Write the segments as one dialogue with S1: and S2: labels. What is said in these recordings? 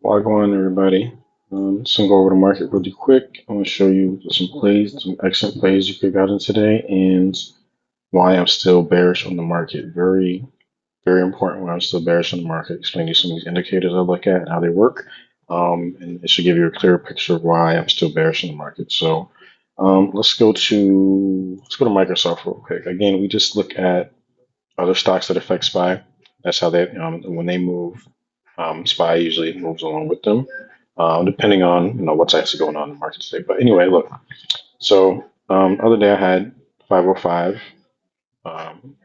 S1: Log on, everybody. Just gonna go over the market really quick. I'm gonna show you some plays, some excellent plays you could got in today, and why I'm still bearish on the market. Very, very important why I'm still bearish on the market. Explain to you some of these indicators I look at and how they work, and it should give you a clearer picture of why I'm still bearish on the market. So, let's go to Microsoft real quick. Again, we just look at other stocks that affect SPY. That's how they when they move, SPY usually moves along with them, depending on what's actually going on in the market today. But anyway, look. So other day I had 505 um,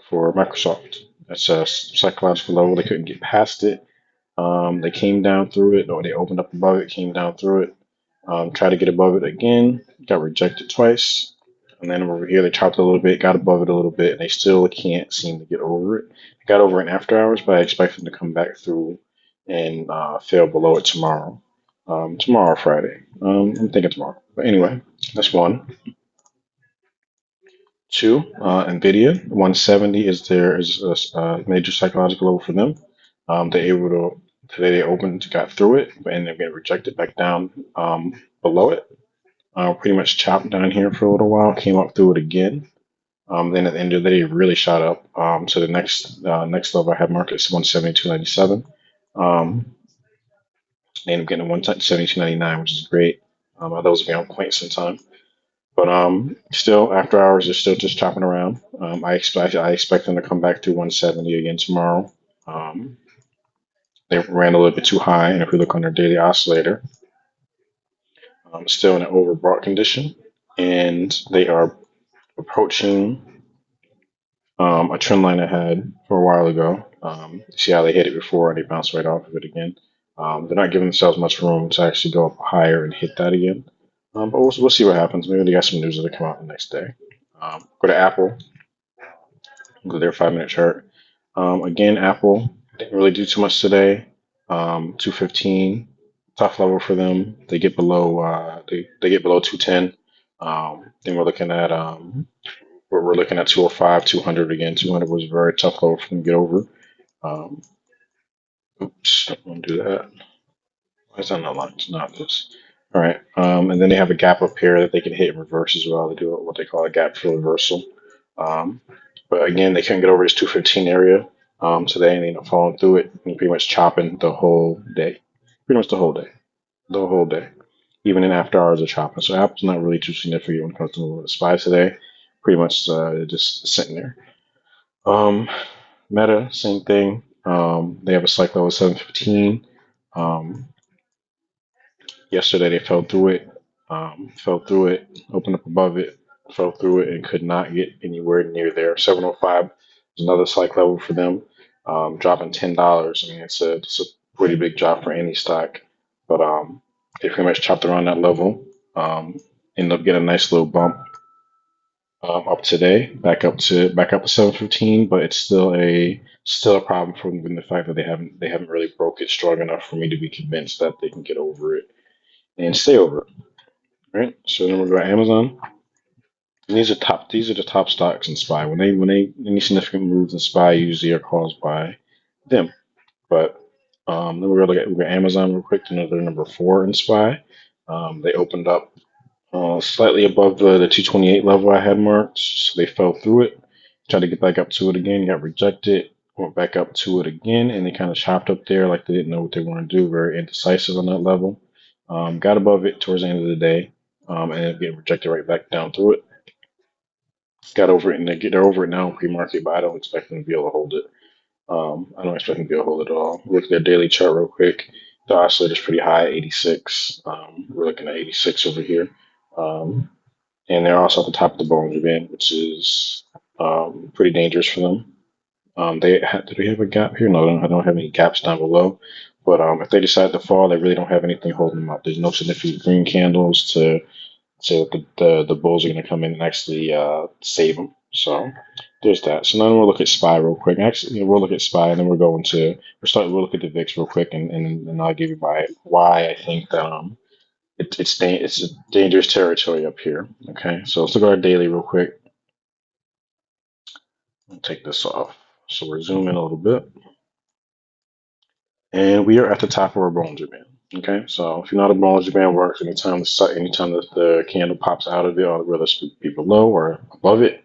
S1: for Microsoft. That's a psychological level. They couldn't get past it. They came down through it, or they opened up above it, came down through it, tried to get above it again, got rejected twice. And then over here, they chopped a little bit, got above it a little bit, and they still can't seem to get over it. Got over it in after hours, but I expect them to come back through and fail below it tomorrow. Tomorrow, Friday. I'm thinking tomorrow. But anyway, that's one. Two, NVIDIA 170 is a major psychological level for them. They're able to today they opened, got through it, but ended up getting rejected back down below it. Pretty much chopped down here for a little while, came up through it again. Then at the end of the day, it really shot up. So the next level I have marked is 172.97. They ended up getting 172.99, which is great. I thought it was be on point sometime. But still, after hours, they're still just chopping around. I expect them to come back to 170 again tomorrow. Um, they ran a little bit too high, and if we look on their daily oscillator, still in an overbought condition, and they are approaching a trend line I had for a while ago. See how they hit it before and they bounced right off of it again. They're not giving themselves much room to actually go up higher and hit that again. But we'll see what happens. Maybe they got some news that come out the next day. Go to Apple, go to their 5 minute chart. Again, Apple didn't really do too much today. 215, tough level for them. They get below 210. Then we're looking at 205, 200 again. 200 was a very tough level for them to get over. Um, oops, don't want to do that. Why is that not line? It's not this. All right. And then they have a gap up here that they can hit in reverse as well. They do what they call a gap fill reversal. Um, but again, they couldn't get over this 215 area today, and they end up falling through it and pretty much chopping the whole day. Pretty much the whole day. The whole day. Even in after hours of chopping. So Apple's not really too significant when it comes to the SPY today. Pretty much just sitting there. Um, Meta, same thing. They have a cycle level 715. Um, Yesterday they fell through it, opened up above it, fell through it, and could not get anywhere near there. 705 is another cycle level for them, dropping $10. I mean, it's a pretty big drop for any stock, but they pretty much chopped around that level. Um, Ended up getting a nice little bump up today, back up to 715, but it's still a problem for them in the fact that they haven't really broke it strong enough for me to be convinced that they can get over it and stay over it. Right. So then we go to Amazon. And these are the top stocks in SPY. When they any significant moves in SPY usually are caused by them. But then we go to Amazon real quick. Another number four in SPY. They opened up slightly above the 228 level I had marked. So they fell through it, tried to get back up to it again, got rejected, went back up to it again, and they kind of chopped up there like they didn't know what they want to do, very indecisive on that level. Got above it towards the end of the day, and ended up getting rejected right back down through it. Got over it, and they're over it now in pre-market, but I don't expect them to be able to hold it. I don't expect them to be able to hold it at all. Look at their daily chart real quick. The oscillator's pretty high, 86. We're looking at 86 over here. Um, and they're also at the top of the Bollinger Band, which is pretty dangerous for them. Do they have a gap here? No, I don't have any gaps down below. But if they decide to fall, they really don't have anything holding them up. There's no significant green candles to the bulls are going to come in and actually save them. So there's that. So now we'll look at SPY real quick. Actually, we'll look at SPY, and then we'll look at the VIX real quick, and I'll give you why I think that it's a dangerous territory up here. Okay, so let's look at our daily real quick. I'll take this off. So we're zooming a little bit. And we are at the top of our Bollinger Band. Okay, so if you know how the Bollinger Band works, anytime the candle pops out of it, or whether it's be below or above it,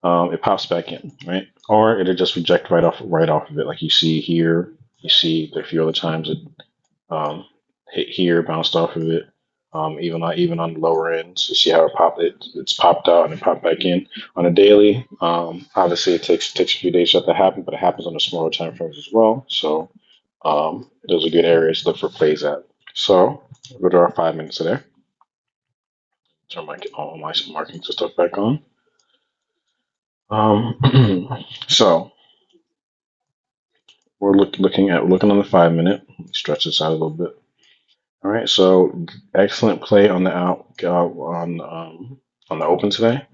S1: it pops back in, right? Or it'll just reject right off of it, like you see here. You see a few other times it hit here, bounced off of it. Even on the lower ends, you see how it's popped out and it popped back in on a daily. Obviously, it takes a few days for that to happen, but it happens on the smaller time frames as well. So those are good areas to look for plays at. So we'll go to our 5 minutes today. Turn all my markings and stuff back on. So we're looking on the 5 minute. Stretch this out a little bit. All right. So excellent play on the on the open today.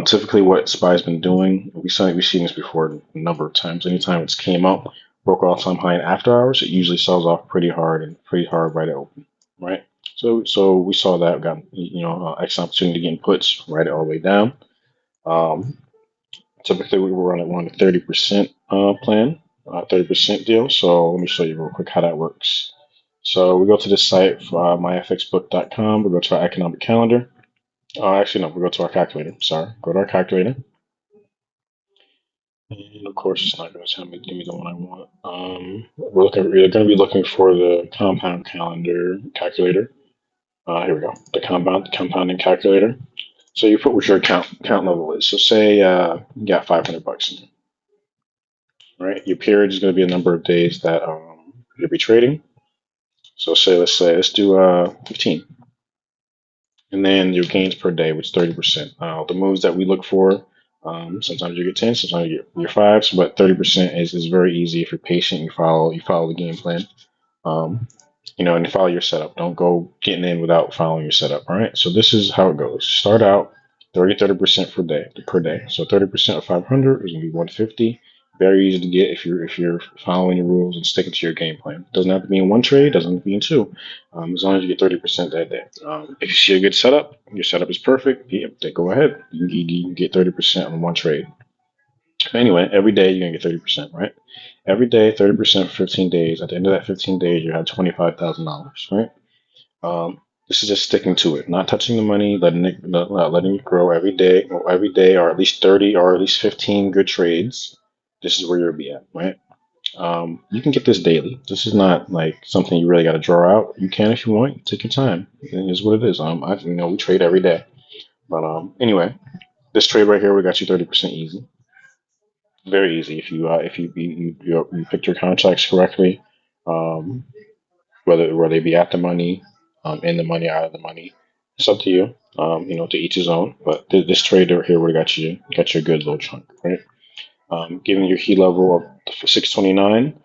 S1: Typically, what SPY's been doing, we've seen this before a number of times. Anytime it's came up, broke all-time high in after hours, it usually sells off pretty hard right at open, right? So we saw that, got excellent opportunity to get puts right all the way down. Um, Typically, we were on a 30% plan, 30% deal. So let me show you real quick how that works. So we go to this site, myfxbook.com. We go to our economic calendar. Actually, no, we go to our calculator. Sorry, go to our calculator. And of course, it's not going to tell me, give me the one I want. We're going to be looking for the compound calendar calculator. Here we go, the compounding calculator. So you put what your count level is. So say you got $500 in there, right? Your period is going to be a number of days that you'll be trading. So let's do 15, and then your gains per day, which is 30%. The moves that we look for, sometimes you get 10, sometimes you get your fives, but 30% is very easy if you're patient. You follow the game plan. Um, and you follow your setup. Don't go getting in without following your setup. All right. So this is how it goes. Start out 30% per day. So 30% of 500 is gonna be 150. Very easy to get if you're following the rules and sticking to your game plan. Doesn't have to be in one trade. Doesn't have to be in two. As long as you get 30% that day. If you see a good setup, your setup is perfect. Yeah, then go ahead. You can get 30% on one trade. Anyway, every day you're gonna get 30%, right? Every day, 30% for 15 days. At the end of that 15 days, you have $25,000, right? This is just sticking to it, not touching the money, letting it grow every day, or at least 30, or at least 15 good trades. This is where you'll be at, right? You can get this daily. This is not like something you really got to draw out. You can if you want. Take your time. It is what it is. We trade every day, but anyway, this trade right here, we got you 30% easy. Very easy if you picked your contracts correctly. Um, whether they be at the money, in the money, out of the money, it's up to you. To each his own. But this trader here would have got you a good little chunk, right? Given your heat level of 629,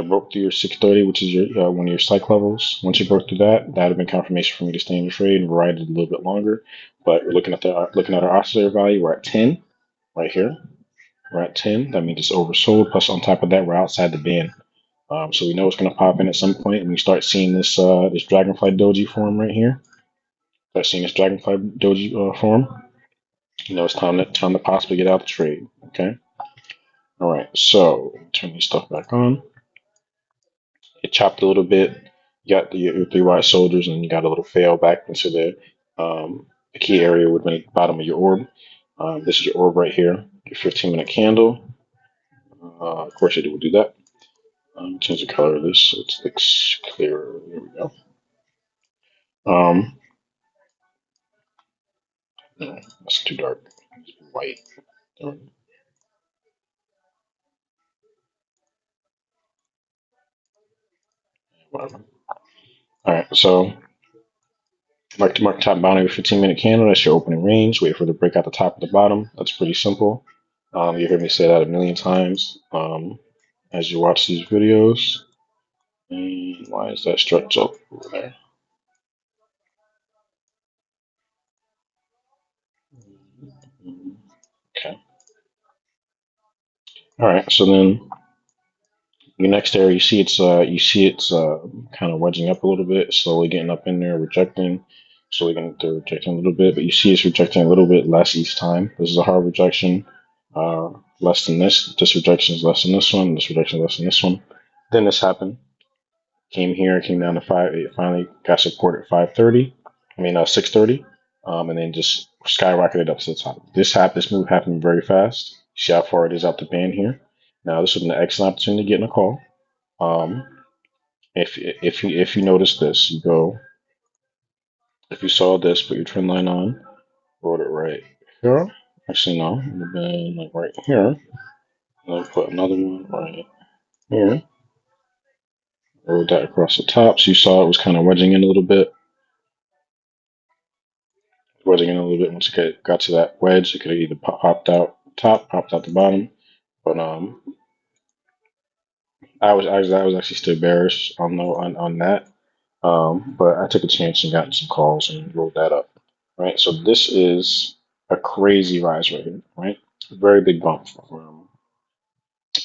S1: broke through your 630, which is your one of your psych levels. Once you broke through that, that would have been confirmation for me to stay in the trade and ride it a little bit longer. But we're looking at our oscillator value. We're at 10 right here. We're at 10. That means it's oversold. Plus, on top of that, we're outside the band. So we know it's going to pop in at some point, and we start seeing this Dragonfly Doji form right here. Start seeing this Dragonfly Doji form. It's time to possibly get out the trade. Okay. All right. So turn this stuff back on. It chopped a little bit. You got your three white soldiers, and you got a little fail back into the key area would be the bottom of your orb. This is your orb right here. Your 15-minute candle. Of course, it will do that. Change the color of this so it looks clearer. There we go. No, that's too dark. White. Whatever. All right. So mark top boundary with 15-minute candle. That's your opening range. Wait for it to break out the top and the bottom. That's pretty simple. You hear me say that a million times as you watch these videos. And why is that stretch up over there? Okay. All right. So then your next area, you see it's kind of wedging up a little bit, slowly getting up in there, rejecting, slowly getting to rejecting a little bit, but you see it's rejecting a little bit less each time. This is a hard rejection, less than this. This rejection is less than this one. This rejection is less than this one. Then this happened. Came here, came down to five. It finally got support at 530. I mean, 630, and then just skyrocketed up to the top. This move happened very fast. See how far it is out the band here. Now this would be an excellent opportunity to get in a call. Um, if you notice this, you go. If you saw this, put your trend line on, wrote it right here. Actually, no, it would have been like right here. And then put another one right here. Rolled that across the top. So you saw it was kind of wedging in a little bit. Wedging in a little bit. Once it got to that wedge, it could have either popped out top, popped out the bottom. But I was actually still bearish on that. But I took a chance and got some calls and rolled that up. Right. So this is a crazy rise right here. Right. A very big bump from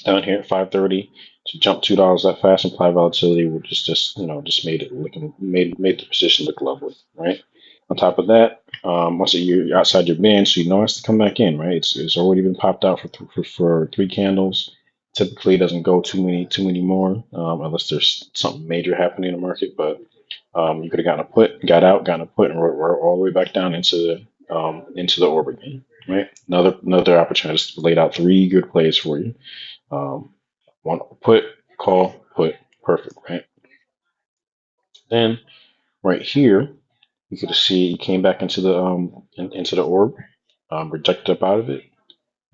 S1: down here at 530 to jump $2 that fast. Implied volatility, which is just made it looking made the position look lovely. Right. On top of that, once you're outside your band, so you know it has to come back in, right? It's already been popped out for 3 candles. Typically, it doesn't go too many more unless there's something major happening in the market. But you could have gotten a put, got out, gotten a put, and we're all the way back down into the orb again, right? Another opportunity. Just laid out 3 good plays for you. One put, call, put, perfect, right? Then right here you could see he came back into the orb, rejected up out of it,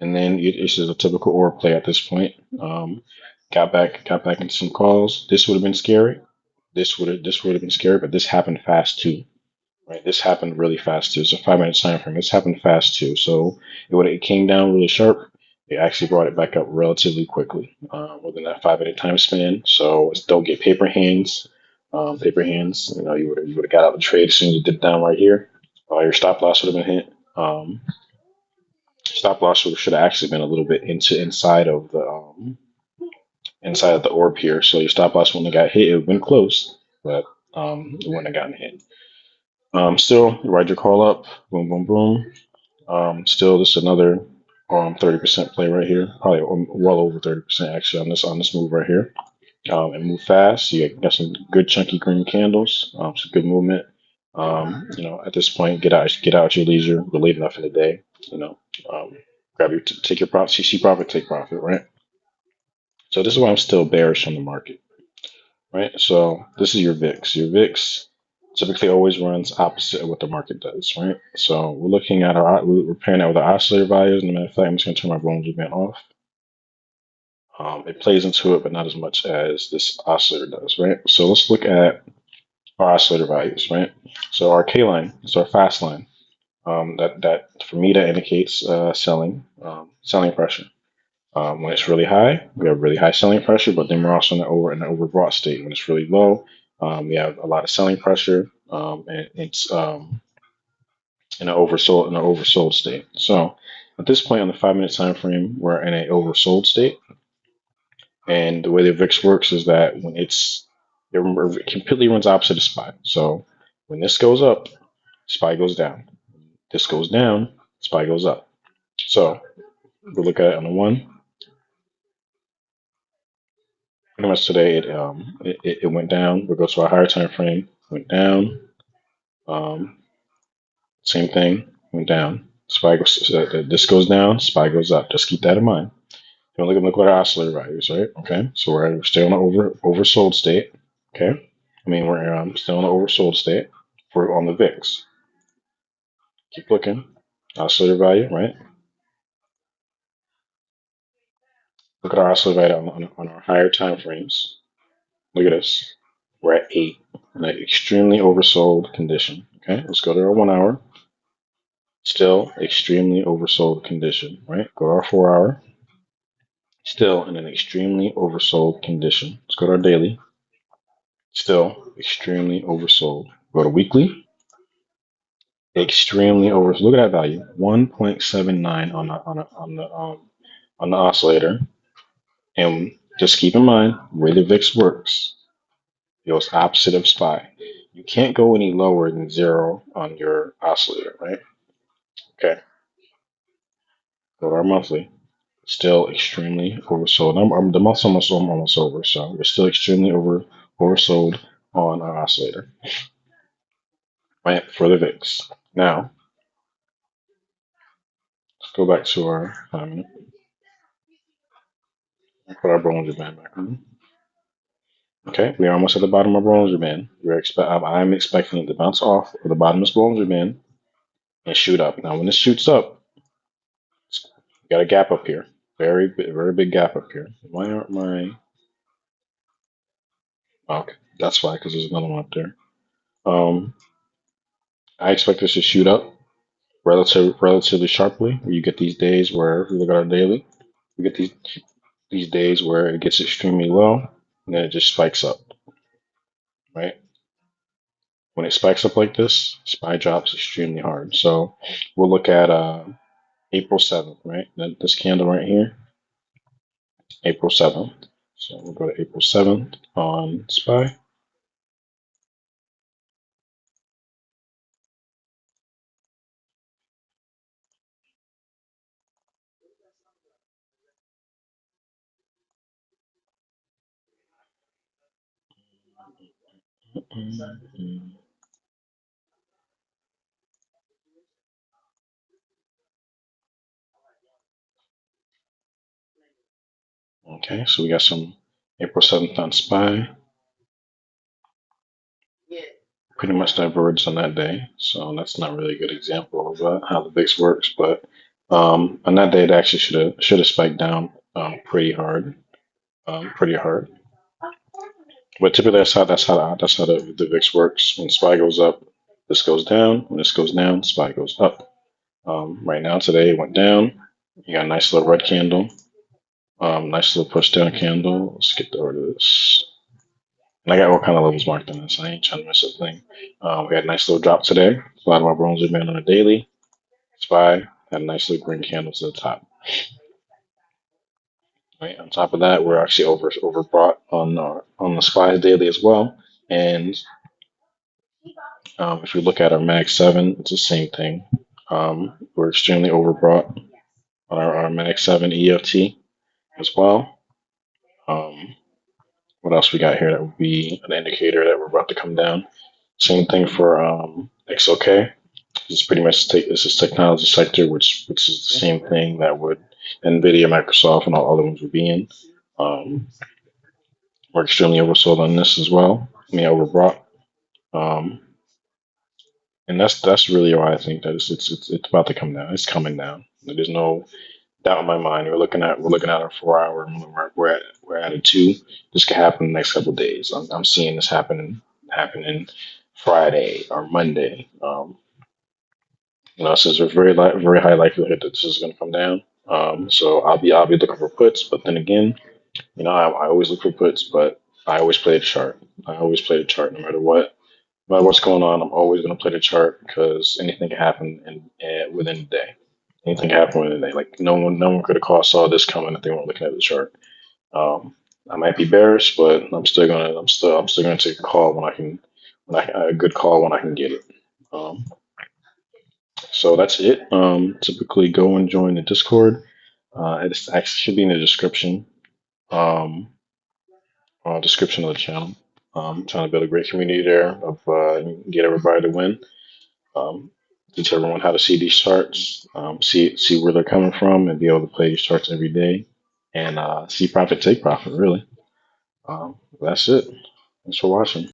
S1: and then it's just a typical orb play at this point. Got back into some calls. This would have been scary. This would have been scary, but this happened fast too. Right, this happened really fast too. It's a 5 minute time frame. This happened fast too. So it came down really sharp. It actually brought it back up relatively quickly within that 5 minute time span. So don't get paper hands. Paper hands. You would have got out the trade as soon as it dipped down right here. Your stop loss would have been hit. Stop loss should have actually been a little bit inside of the orb here. So your stop loss wouldn't have got hit. It would have been close, but it wouldn't have gotten hit. Still, ride your call up. Boom, boom, boom. Still, this is another 30% play right here. Probably well over 30% actually on this move right here. And move fast. So you got some good chunky green candles. Some good movement. At this point, get out your leisure. We're late enough in the day. You know, um, take your profit. See profit, take profit. Right. So this is why I'm still bearish on the market. Right. So this is your VIX. Your VIX typically always runs opposite of what the market does, right? So we're looking at we're pairing that with our oscillator values. And matter of fact, I'm just going to turn my Bollinger Band off. It plays into it, but not as much as this oscillator does, right? So let's look at our oscillator values, right? So our K line is our fast line. That for me that indicates selling pressure. When it's really high, we have really high selling pressure, but then we're also in an overbought state. When it's really low, we have a lot of selling pressure, and it's in an oversold state. So at this point on the 5 minute time frame, we're in an oversold state, and the way the VIX works is that it completely runs opposite of SPY. So when this goes up, SPY goes down. This goes down, SPY goes up. So we look at it on the one. Pretty much today, it went down. We go to a higher time frame, went down. Um, Same thing, went down. This goes down, SPY goes up. Just keep that in mind. Look at our oscillator values, right? Okay, so we're still in an oversold state. Okay, I mean we're still in an oversold state for on the VIX. Keep looking, oscillator value, right? Look at our oscillator value on our higher time frames. Look at this. We're at 8 in an extremely oversold condition. Okay, let's go to our 1 hour. Still extremely oversold condition, right? Go to our 4 hour. Still in an extremely oversold condition. Let's go to our daily. Still extremely oversold. Go to weekly. Extremely over. Look at that value, 1.79 on the oscillator. And just keep in mind where the VIX works. It goes opposite of SPY. You can't go any lower than 0 on your oscillator, right? Okay. Go to our monthly. Still extremely oversold. The month's almost over, so we're still extremely oversold on our oscillator, right? For the VIX. Now, let's go back to our 5 minute. Put our Bollinger Band back on. Okay, we are almost at the bottom of Bollinger Band. I'm expecting it to bounce off of the bottom of this Bollinger Band and shoot up. Now, when this shoots up, we got a gap up here. Very big gap up here. Why aren't my... Okay, that's why, because there's another one up there. I expect this to shoot up relatively sharply. You get these days where, if we look at our daily, we get these days where it gets extremely low and then it just spikes up, right? When it spikes up like this, SPY drops extremely hard. So we'll look at April 7th, right? This candle right here, April 7th. So we'll go to April 7th on SPY. Okay, so we got some April 7th on SPY. Pretty much diverged on that day, so that's not really a good example of how the VIX works. But on that day, it actually should have spiked down pretty hard, pretty hard. But typically, that's how the VIX works. When SPY goes up, this goes down. When this goes down, SPY goes up. Right now, today it went down. You got a nice little red candle, nice little push down candle. Let's get over to this. And I got all kind of levels marked on this. I ain't trying to miss a thing. We had a nice little drop today. A lot of our Bollinger Band on a daily. SPY had a nice little green candle to the top. Right. On top of that, we're actually overbought on the SPY daily as well. And if we look at our Mag 7, it's the same thing. We're extremely overbought on our Mag 7 EFT as well. What else we got here that would be an indicator that we're about to come down? Same thing for XOK. It's pretty much this is technology sector, which is the same thing that would NVIDIA, Microsoft, and all other ones would be in. We're extremely oversold on this as well. I mean, overbought. Um, and that's really why I think that it's about to come down. It's coming down. There's no doubt in my mind. We're looking at our 4 hour. We're at a 2. This could happen in the next couple of days. I'm seeing this happening Friday or Monday. So there's a very high likelihood that this is going to come down. So I'll be looking for puts, but then again, I always look for puts, but I always play the chart. I always play the chart no matter what. No matter what's going on, I'm always going to play the chart because anything can happen within a day. Anything can happen within a day. Like no one could have saw this coming if they weren't looking at the chart. Um, I might be bearish, but I'm still gonna take a call a good call when I can get it. Um, so that's it. Typically go and join the Discord. It actually should be in the description of the channel. Trying to build a great community there of get everybody to win. Teach everyone how to see these charts, see where they're coming from, and be able to play these charts every day, and see profit, take profit. Really, that's it. Thanks for watching.